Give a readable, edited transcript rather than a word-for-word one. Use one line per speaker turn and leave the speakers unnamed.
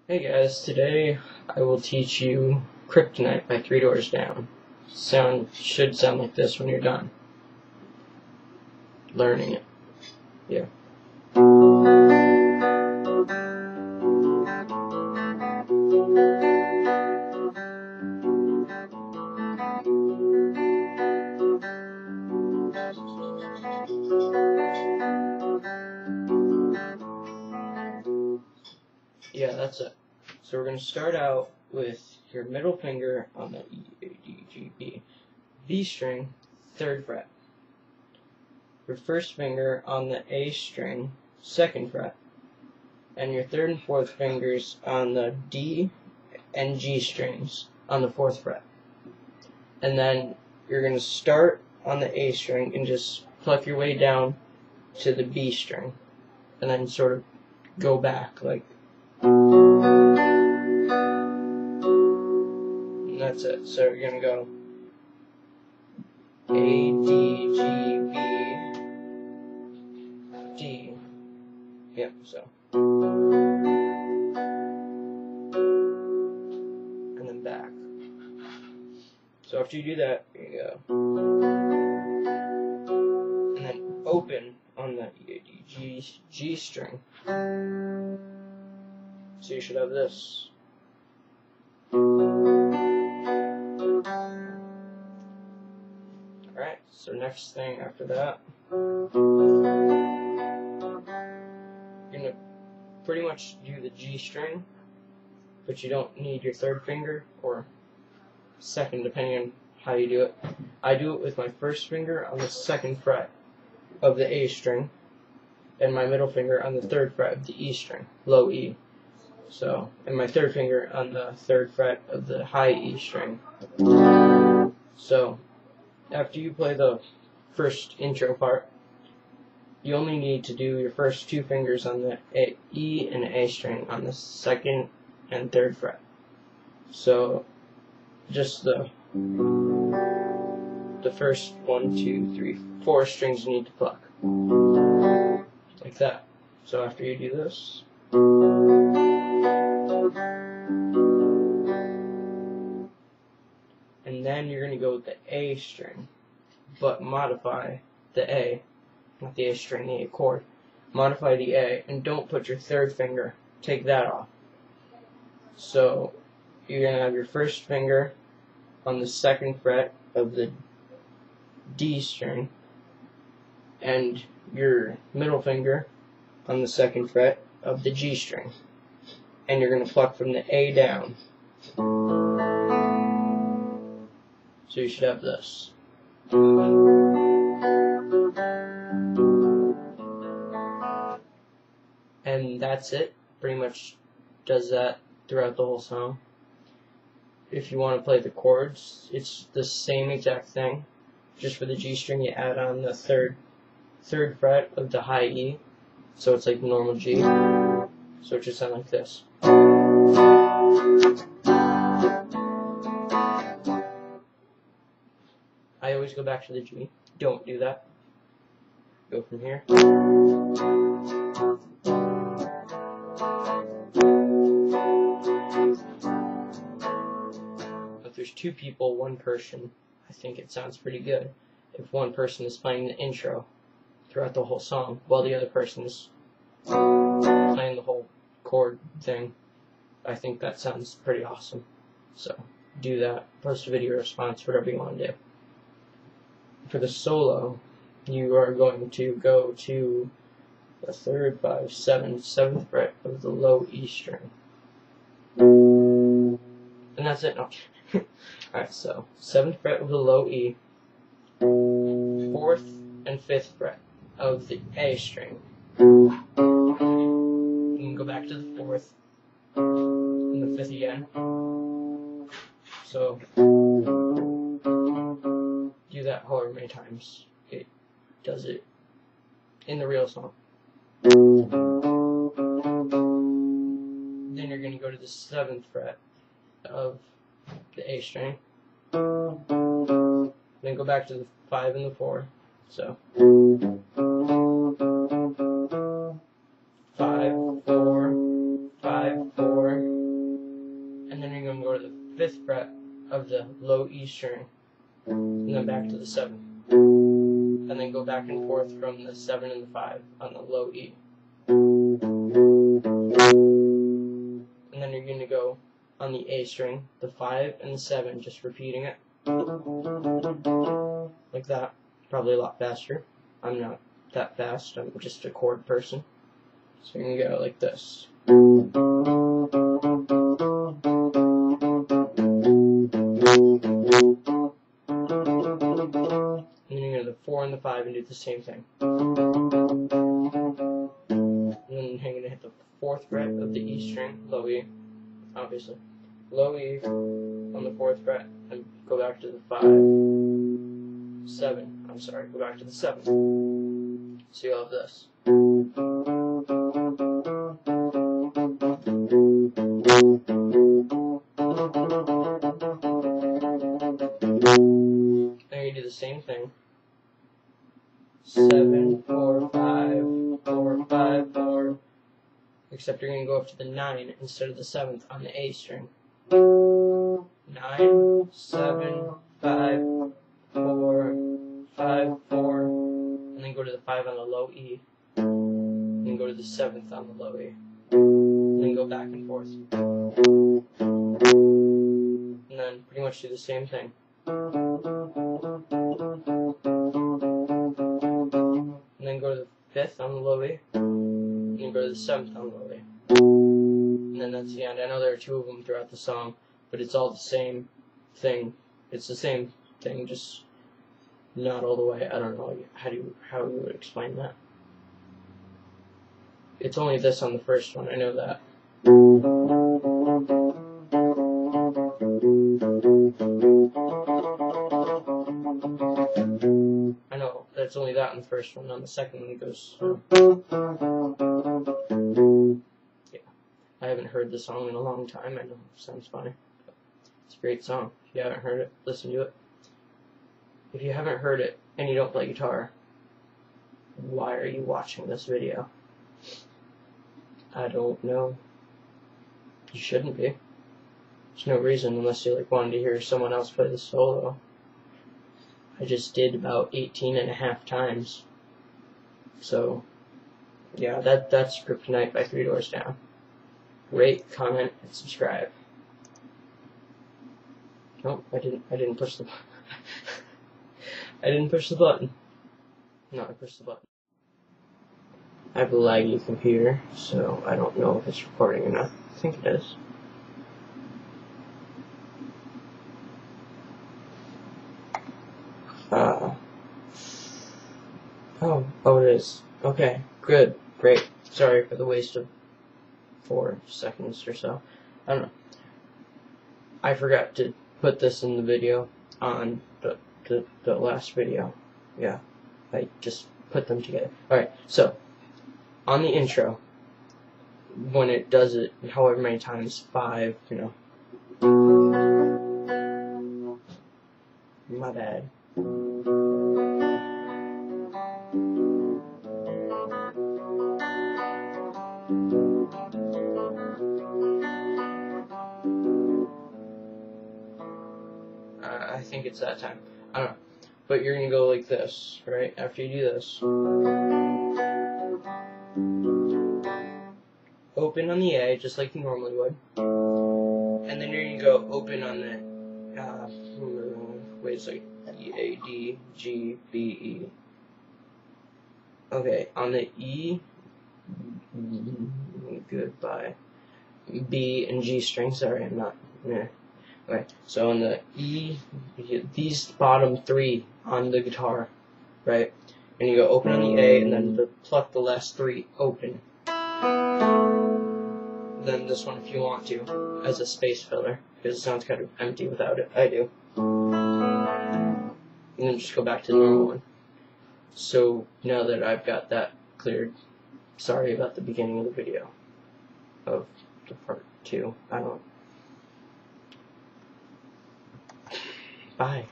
Hey guys, today I will teach you Kryptonite by 3 Doors Down. Should sound like this when you're done learning it. Yeah. Yeah, that's it. So we're going to start out with your middle finger on the E, A, D, G, B, B string, 3rd fret. Your first finger on the A string, 2nd fret. And your 3rd and 4th fingers on the D and G strings on the 4th fret. And then you're going to start on the A string and just pluck your way down to the B string. And then sort of go back like. And that's it. So you're going to go A, D, G, B, D. Yep, so. And then back. So after you do that, here you go. And then open on the E, D, G string. So you should have this. Alright, so next thing after that, you're going to pretty much do the G string, but you don't need your 3rd finger or 2nd, depending on how you do it. I do it with my 1st finger on the 2nd fret of the A string, and my middle finger on the 3rd fret of the E string, low E. So, and my 3rd finger on the 3rd fret of the high E string. So, after you play the first intro part, you only need to do your first 2 fingers on the E and A string on the 2nd and 3rd fret. So, just the first 1, 2, 3, 4 strings you need to pluck. Like that. So after you do this, and then you're going to go with the A string, but modify the A, not the A string, the A chord. Modify the A, and don't put your 3rd finger, take that off. So you're going to have your 1st finger on the 2nd fret of the D string, and your middle finger on the 2nd fret of the G string. And you're going to pluck from the A down. So you should have this. And that's it. Pretty much does that throughout the whole song. If you want to play the chords, it's the same exact thing. Just for the G string, you add on the third fret of the high E. So it's like normal G. So it should sound like this. I always go back to the G. Don't do that. Go from here. If there's 2 people, 1 person, I think it sounds pretty good. If 1 person is playing the intro throughout the whole song, while the other person is playing the whole chord thing, I think that sounds pretty awesome. So, do that. Post a video response, whatever you want to do. For the solo, you are going to go to the 3rd, 5, 7th fret of the low E string. And that's it. No. Alright, so 7th fret of the low E, 4th and 5th fret of the A string. You can go back to the 4th and the 5th again. So do that however many times it does it in the real song. Then you're going to go to the 7th fret of the A string. Then go back to the 5 and the 4. So 5, 4, 5, 4, 5th fret of the low E string, and then back to the 7th, and then go back and forth from the 7 and the 5 on the low E. And then you're going to go on the A string, the 5 and the 7, just repeating it like that. Probably a lot faster. I'm not that fast, I'm just a chord person. So you're going to go like this. And then you're going to the 4 and the 5 and do the same thing. And then you're going to hit the 4th fret of the E string, low E, obviously. Low E on the 4th fret, and go back to the 5, 7, I'm sorry, go back to the 7. So you'll have this. And then you do the same thing. 7, 4, 5, 4, 5, 4. Except you're going to go up to the 9 instead of the 7th on the A string. 9, 7, 5, 4, 5, 4, and then go to the 5 on the low E, and then go to the 7th on the low E, and then go back and forth. And then pretty much do the same thing. And then go to the 5th on the low E, and then go to the 7th on the low E. And then that's the end. I know there are 2 of them throughout the song, but it's all the same thing. It's the same thing, just not all the way. I don't know how you would explain that. It's only this on the first one, I know that. I know that's only that on the first one. On the second one it goes. Yeah, I haven't heard the song in a long time. I know it sounds funny. It's a great song. If you haven't heard it, listen to it. If you haven't heard it and you don't play guitar, why are you watching this video? I don't know. You shouldn't be. There's no reason unless you wanted to hear someone else play the solo. I just did about 18.5 times. So, yeah, that's Kryptonite by 3 Doors Down. Rate, comment, and subscribe. Nope, I didn't push the button. I didn't push the button. No, I pushed the button. I have a laggy computer, so I don't know if it's recording or not. I think it is. Oh, it is. Okay, good, great. Sorry for the waste of 4 seconds or so. I don't know. I forgot to put this in the video on the last video. Yeah, I just put them together. Alright, so, on the intro, when it does it however many times, 5, you know. My bad. I think it's that time. I don't know. But you're going to go like this, right? After you do this. Open on the A, just like you normally would. And then you're going to go open on the, wait a second. E, A, D, G, B, E. Okay, on the E, goodbye. B and G string, sorry, I'm not, Okay, so on the E, these bottom 3 on the guitar, right? And you go open on the A, and then pluck the last 3 open. Then this one if you want to, as a space filler, because it sounds kind of empty without it. I do. And then just go back to the normal one. So now that I've got that cleared, sorry about the beginning of the video of the part 2. I don't know. Bye.